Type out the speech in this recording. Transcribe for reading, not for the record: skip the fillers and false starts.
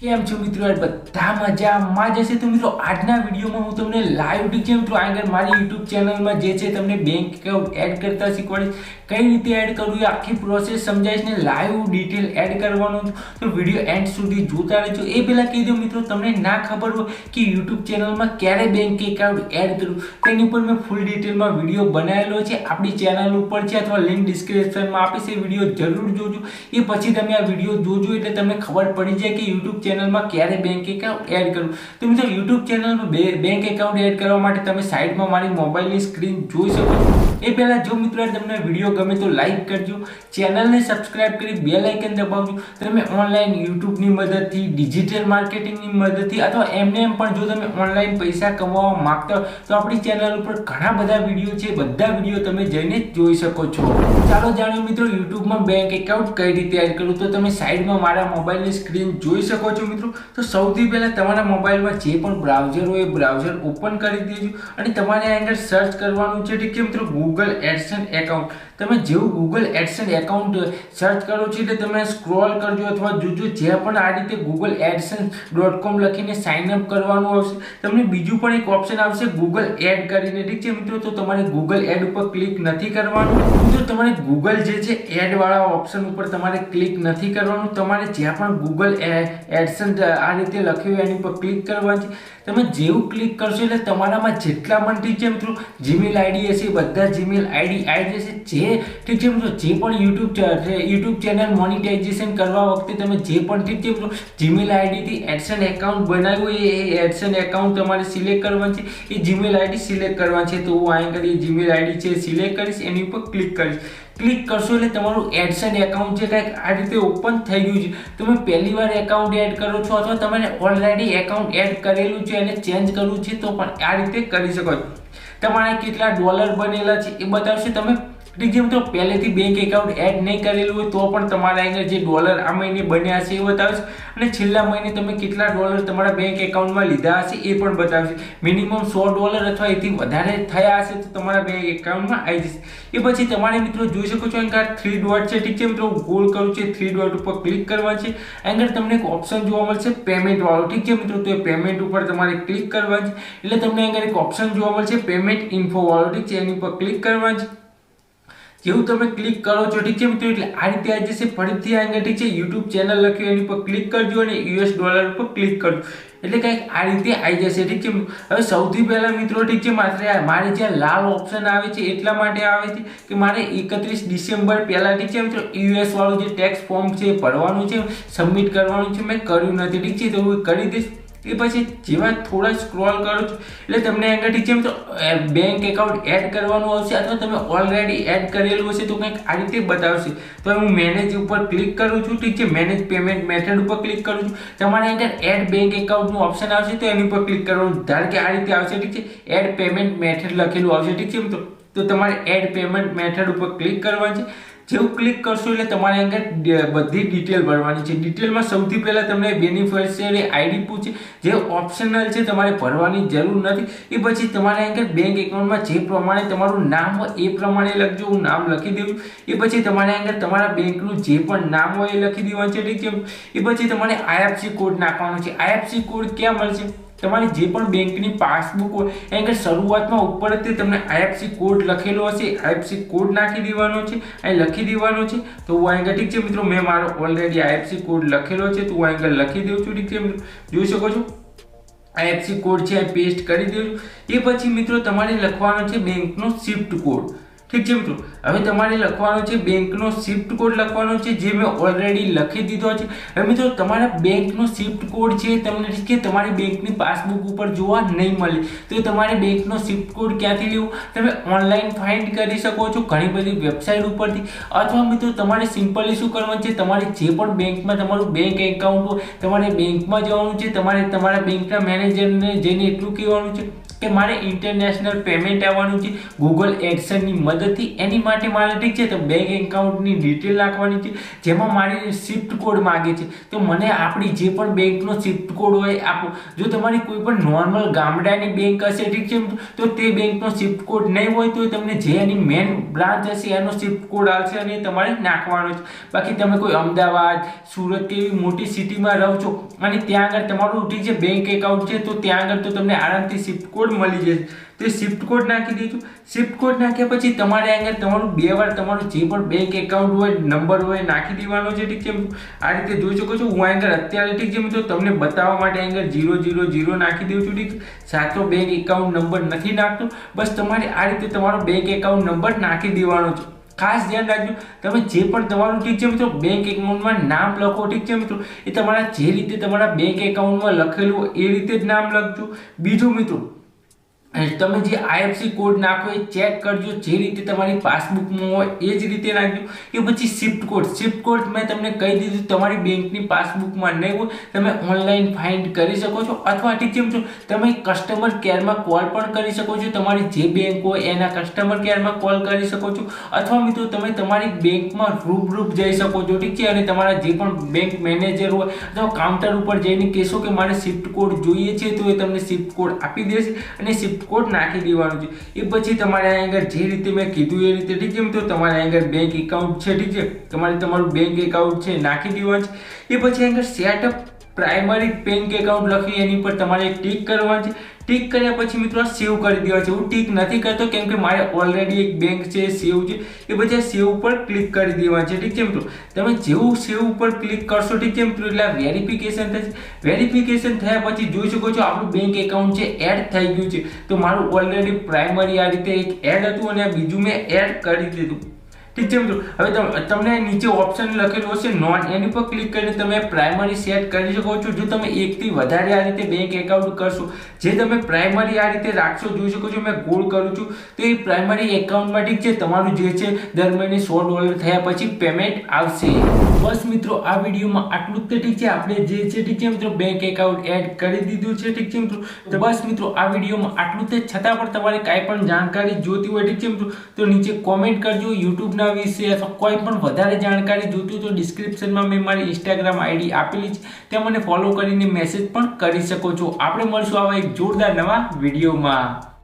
કેમ છો મિત્રો બધા મજામાં જશે તો મિત્રો આજના વિડીયોમાં હું તમને લાઈવ ડીજે મિત્રો આગળ મારી YouTube ચેનલમાં જે છે તમને બેંક એકાઉન્ટ એડ કરતા શીખવાડીશ કઈ રીતે એડ કરવું એ આખી પ્રોસેસ સમજાવીશ ને લાઈવ ડિટેલ એડ કરવાનું તો વિડીયો એન્ડ સુધી જોતા રહેજો એ પહેલા કહી દઉં મિત્રો તમને ના ખબર હોય કે YouTube ચેનલમાં ક્યારે બેંક એકાઉન્ટ એડ કરવું તેની ઉપર મેં ફૂલ ડિટેલમાં વિડીયો બનાવેલો છે આપણી ચેનલ ઉપર છે અથવા લિંક ડિસ્ક્રિપ્શનમાં આપીશ એ વિડીયો જરૂર જોજો એ પછી તમે આ વિડીયો જોજો એટલે તમને ખબર પડી જાય કે YouTube ચેનલમાં ક્યારે બેંક એકાઉન્ટ એડ કરવું તો મિત્રો YouTube ચેનલમાં બેંક એકાઉન્ટ એડ કરવા માટે તમે સાઈડમાં મારી મોબાઈલની સ્ક્રીન જોઈ શકો છો એ પહેલા જો મિત્રો તમને વિડીયો ગમે તો લાઈક કરજો ચેનલને સબસ્ક્રાઇબ કરી બેલ આઇકન દબાવજો તમે ઓનલાઈન YouTube ની મદદથી ડિજિટલ માર્કેટિંગની મદદથી અથવા એમ પણ જો તમે ઓનલાઈન પૈસા કમાવા માંગતા હો તો આપણી ચેનલ ઉપર ઘણા બધા વિડીયો છે બધા વિડીયો તમે જઈને જોઈ શકો છો ચાલો જાણીએ મિત્રો YouTubeમાં બેંક એકાઉન્ટ કઈ રીતે એડ કરવું તો તમે સાઈડમાં મારા મોબાઈલની સ્ક્રીન જોઈ શકો છો મિત્રો તો સૌથી પહેલા તમારા મોબાઈલમાં જે પણ બ્રાઉઝર હોય એ બ્રાઉઝર ઓપન કરી દેજો અને તમારે આગળ સર્ચ કરવાનું છે ઠીક છે મિત્રો Google AdSense એકાઉન્ટ તમે જેવું Google AdSense એકાઉન્ટ સર્ચ કરો છો એટલે તમે સ્ક્રોલ કરજો અથવા જોજો જે પણ આ રીતે googleadsense.com લખીને સાઇન અપ કરવાનું આવશે તમને બીજું પણ એક ઓપ્શન આવશે Google એડ કરીને ઠીક છે મિત્રો તો તમારે Google એડ ઉપર ક્લિક નથી કરવાનું તો તમારે Google જે છે એડ વાળા ઓપ્શન ઉપર તમારે ક્લિક નથી કરવાનું તમારે જ્યાં પણ Google AdSense આ રીતે લખ્યું એની પર ક્લિક કરવાનું છે તમે જેવું ક્લિક કરશો એટલે તમારામાં જેટલા પણ ઠીક છે મિત્રો જીમેલ આઈડી હશે બધા જીમેલ આઈડી આવી જશે જે ઠીક છે મિત્રો જે પણ YouTube ચેનલ મોનેટાઇઝેશન કરવા વખતે તમે જે પણ ઠીક છે મિત્રો જીમેલ આઈડી થી AdSense એકાઉન્ટ બનાવ્યું એ AdSense એકાઉન્ટ તમારે સિલેક્ટ કરવાનું છે એ જીમેલ આઈડી સિલેક્ટ કરવાની છે તો હું અહીં કરી જીમેલ આઈડી છે સિલેક્ટ કરીશ એની ઉપર ક્લિક કરીશ ક્લિક કરશો એટલે તમારું AdSense એકાઉન્ટ છે કંઈક આ રીતે ઓપન થઈ ગયું છે તમે પહેલી વાર એકાઉન્ટ એડ કરો છો અથવા તમારે ઓલરેડી એકાઉન્ટ એડ કરેલું છે અને ચેન્જ કરવું છે તો પણ આ રીતે કરી શકો છો તમારે કેટલા ડોલર બનેલા છે એ બતાવશે તમે ઠીક છે મિત્રો પહેલેથી બેંક એકાઉન્ટ એડ નહીં કરેલું હોય તો પણ તમારા આગળ જે ડોલર આ મહિને બન્યા છે એ બતાવશે અને છેલ્લા મહિને તમે કેટલા ડોલર તમારા બેંક એકાઉન્ટમાં લીધા હશે એ પણ બતાવશે મિનિમમ $100 અથવા એથી વધારે થયા હશે તો તમારા બેંક એકાઉન્ટમાં આવી જશે એ પછી તમારે મિત્રો જોઈ શકો છો અહીં 3 ડોટ છે ઠીક છે મિત્રો ગોલ કરું છે 3 ડોટ ઉપર ક્લિક કરવા છે અહીં તમને એક ઓપ્શન જોવા મળશે પેમેન્ટ વાળો ઠીક છે મિત્રો તો એ પેમેન્ટ ઉપર તમારે ક્લિક કરવા છે એટલે તમને અહીં એક ઓપ્શન જોવા મળશે પેમેન્ટ ઇન્ફો વાળો ઠીક છે એની ઉપર ક્લિક કરવા છે જેવું તમે ક્લિક કરો છો ઠીક છે મિત્રો એટલે આ રીતે આવી જશે ફરીથી આગળ ઠીક છે YouTube ચેનલ લખ્યું એની પર ક્લિક કરજો અને US ડોલર પર ક્લિક કરજો એટલે કંઈક આ રીતે આવી જશે ઠીક છે હવે સૌથી પહેલા મિત્રો ઠીક છે મારે જ્યાં લાલ ઓપ્શન આવે છે એટલા માટે આવે છે કે મારે 31 ડિસેમ્બર પહેલા ઠીક છે મિત્રો US વાળું જે ટેક્સ ફોર્મ છે ભરવાનું છે સબમિટ કરવાનું છે મેં કર્યું નથી ઠીક છે તો હું કરી દઈશ એ પછી જેવા થોડા સ્ક્રોલ કરો છો એટલે તમને આગળ ઠીક છે મિત્રો બેંક એકાઉન્ટ એડ કરવાનું આવશે અથવા તમે ઓલરેડી એડ કરેલું હશે તો કંઈક આ રીતે બતાવશે તો હું મેનેજ ઉપર ક્લિક કરું છું ઠીક છે મેનેજ પેમેન્ટ મેથડ ઉપર ક્લિક કરું છું તમારે આગળ એડ બેંક એકાઉન્ટનું ઓપ્શન આવશે તો એની ઉપર ક્લિક કરવાનું ધારો કે આ રીતે આવશે ઠીક છે એડ પેમેન્ટ મેથડ લખેલું આવશે ઠીક છે મિત્રો તો તમારે એડ પેમેન્ટ મેથડ ઉપર ક્લિક કરવાનું છે જેવું ક્લિક કરશો એટલે તમારે આગળ બધી ડિટેલ ભરવાની છે ડિટેલમાં સૌથી પહેલા તમને બેનિફિશિયરી આઈડી પૂછે જે ઓપ્શનલ છે તમારે ભરવાની જરૂર નથી એ પછી તમારે આગળ બેંક એકાઉન્ટમાં જે પ્રમાણે તમારું નામ હોય એ પ્રમાણે લખજો હું નામ લખી દઉં એ પછી તમારે આગળ તમારા બેંકનું જે પણ નામ હોય એ લખી દેવાનું છે ઠીક છે એ પછી તમારે IFSC કોડ નાખવાનો છે IFSC કોડ ક્યાં મળશે તમારી જે પણ બેંકની પાસબુક હોય એની શરૂઆતમાં ઉપર જ તમને IFSC કોડ લખેલો હશે IFSC કોડ નાખી દેવાનો છે અહીં લખી દેવાનો છે તો હું અહીં ઠીક છે મિત્રો મેં મારો ઓલરેડી IFSC કોડ લખેલો છે તો હું અહીં લખી દઉં છું ઠીક છે મિત્રો જોઈ શકો છો IFSC કોડ છે પેસ્ટ કરી દઉં છું એ પછી મિત્રો તમારે લખવાનો છે બેંકનો શિફ્ટ કોડ ઠીક છે મિત્રો હવે તમારે લખવાનો છે બેંકનો શિફ્ટ કોડ લખવાનો છે જે મેં ઓલરેડી લખી દીધો છે હવે મિત્રો તમારા બેંકનો શિફ્ટ કોડ છે તમને ઠીક છે તમારી બેંકની પાસબુક ઉપર જોવા નહીં મળે તો તમારે બેંકનો શિફ્ટ કોડ ક્યાંથી લેવો તમે ઓનલાઈન ફાઇન્ડ કરી શકો છો ઘણી બધી વેબસાઇટ ઉપરથી અથવા મિત્રો તમારે સિમ્પલી શું કરવાનું છે તમારે જે પણ બેંકમાં તમારું બેંક એકાઉન્ટ હોય તમારે બેંકમાં જવાનું છે તમારે તમારા બેંકના મેનેજરને જઈને એટલું કહેવાનું છે કે મારે ઇન્ટરનેશનલ પેમેન્ટ આવવાનું છે ગૂગલ એડસનની મદદથી, એની માટે મારે ઠીક છે તો બેંક એકાઉન્ટની ડિટેલ નાખવાની છે, જેમાં મારી સ્વિફ્ટ કોડ માગે છે. તો મને આપણી જે પણ બેંકનો સ્વિફ્ટ કોડ હોય આપો. જો તમારી કોઈ પણ નોર્મલ ગામડાની બેંક હશે ઠીક છે તો તે બેંકનો સ્વિફ્ટ કોડ નહીં હોય તો તમને જે એની મેન બ્રાન્ચ હશે એનો સ્વિફ્ટ કોડ આવશે અને તમારે નાખવાનો છે. બાકી તમે કોઈ અમદાવાદ, સુરત કે એવી મોટી સિટીમાં રહો છો અને ત્યાં આગળ તમારું ઠીક છે બેંક એકાઉન્ટ છે તો ત્યાં આગળ તો તમને આરામથી સ્વિફ્ટ કોડ મળી જશે. તો સ્વિફ્ટ કોડ નાખી દેજો. સ્વિફ્ટ કોડ નાખ્યા પછી તમારે આગળ તમારું 2 વાર તમારું જે પણ બેંક એકાઉન્ટ હોય નંબર હોય નાખી દેવાનો છે ઠીક છે. આ રીતે જોઈ શકો છો હું આગળ અત્યારે ઠીક છે મિત્રો તમને બતાવવા માટે આગળ 000 નાખી દઉં છું ઠીક. સાચો બેંક એકાઉન્ટ નંબર નથી નાખતો, બસ તમારે આ રીતે તમારો બેંક એકાઉન્ટ નંબર નાખી દેવાનો છે. ખાસ ધ્યાન રાખજો તમે જે પણ તમારું ઠીક છે મિત્રો બેંક એકાઉન્ટમાં નામ લખો ઠીક છે મિત્રો એ તમારા જે રીતે તમારા બેંક એકાઉન્ટમાં લખેલું હોય એ રીતે જ નામ લખજો. બીજું મિત્રો તમે જે આઈએફસી કોડ નાખો એ ચેક કરજો, જે રીતે તમારી પાસબુકમાં હોય એ જ રીતે નાખજો. એ પછી સ્વિફ્ટ કોડ મેં તમને કહી દીધું તમારી બેંકની પાસબુકમાં નહીં હોય તમે ઓનલાઈન ફાઇન્ડ કરી શકો છો, અથવા ઠીક છે મિત્રો તમે કસ્ટમર કેરમાં કોલ પણ કરી શકો છો. તમારી જે બેંક હોય એના કસ્ટમર કેરમાં કોલ કરી શકો છો, અથવા મિત્રો તમે તમારી બેંકમાં રૂબરૂ જઈ શકો છો ઠીક છે. અને તમારા જે પણ બેંક મેનેજર હોય અથવા કાઉન્ટર ઉપર જઈને કહેશો કે મારે સ્વિફ્ટ કોડ જોઈએ છે તો એ તમને સ્વિફ્ટ કોડ આપી દેશે અને સ્વિફ્ટ કોડ નાખી દેવાનું છે. એ પછી તમારે આગળ જે રીતે મેં કીધું એ રીતે ઠીક છે મિત્રો તમારે આગળ બેંક એકાઉન્ટ છે ઠીક છે તમારે તમારું બેંક એકાઉન્ટ છે નાખી દેવાનું છે. એ પછી આગળ સેટઅપ પ્રાઇમરી બેંક એકાઉન્ટ લખી એની પર તમારે ટિક કરવાનું છે. ટિક કર્યા પછી મિત્રો સેવ કરી દેવા છે. હું ટિક નથી કરતો કેમ કે મારે ઓલરેડી એક બેંક છે સેવ છે. એ પછી સેવ ઉપર ક્લિક કરી દેવા છે ઠીક છે મિત્રો. તમે જેવું સેવ ઉપર ક્લિક કરશો ઠીક છે મિત્રો એટલે વેરિફિકેશન થશે. વેરિફિકેશન થયા પછી જોઈ શકો છો આપણું બેંક એકાઉન્ટ છે એડ થઈ ગયું છે. તો મારું ઓલરેડી પ્રાઇમરી આ રીતે એક એડ હતું અને બીજું મેં એડ કરી દીધું ઠીક છે મિત્રો. હવે તમને નીચે ઓપ્શન લખેલું હશે નોન, એની પર ક્લિક કરીને તમે પ્રાઇમરી સેટ કરી શકો છો. જો તમે એકથી વધારે આ રીતે બેંક એકાઉન્ટ કરશો, જે તમે પ્રાઇમરી આ રીતે રાખશો જોઈ શકો છો મેં ગોળ કરું છું તો એ પ્રાઇમરી એકાઉન્ટમાં ઠીક છે તમારું જે છે દર મહિને $100 થયા પછી પેમેન્ટ આવશે. બસ મિત્રો આ વિડીયોમાં આટલું જ ઠીક છે. આપણે જે છે ઠીક છે મિત્રો બેંક એકાઉન્ટ એડ કરી દીધું છે ઠીક છે મિત્રો. તો બસ મિત્રો આ વિડીયોમાં આટલું જ, છતાં પણ તમારે કાંઈ પણ જાણકારી જોતી હોય ઠીક છે મિત્રો તો નીચે કોમેન્ટ કરજો. યુટ્યુબના વિશે અથવા કોઈ પણ વધારે જાણકારી જોતી તો ડિસ્ક્રિપ્શનમાં મેં મારી ઇન્સ્ટાગ્રામ આઈડી આપેલી છે, ત્યાં મને ફોલો કરીને મેસેજ પણ કરી શકો છો. આપણે મળશું આવા એક જોરદાર નવા વિડીયોમાં.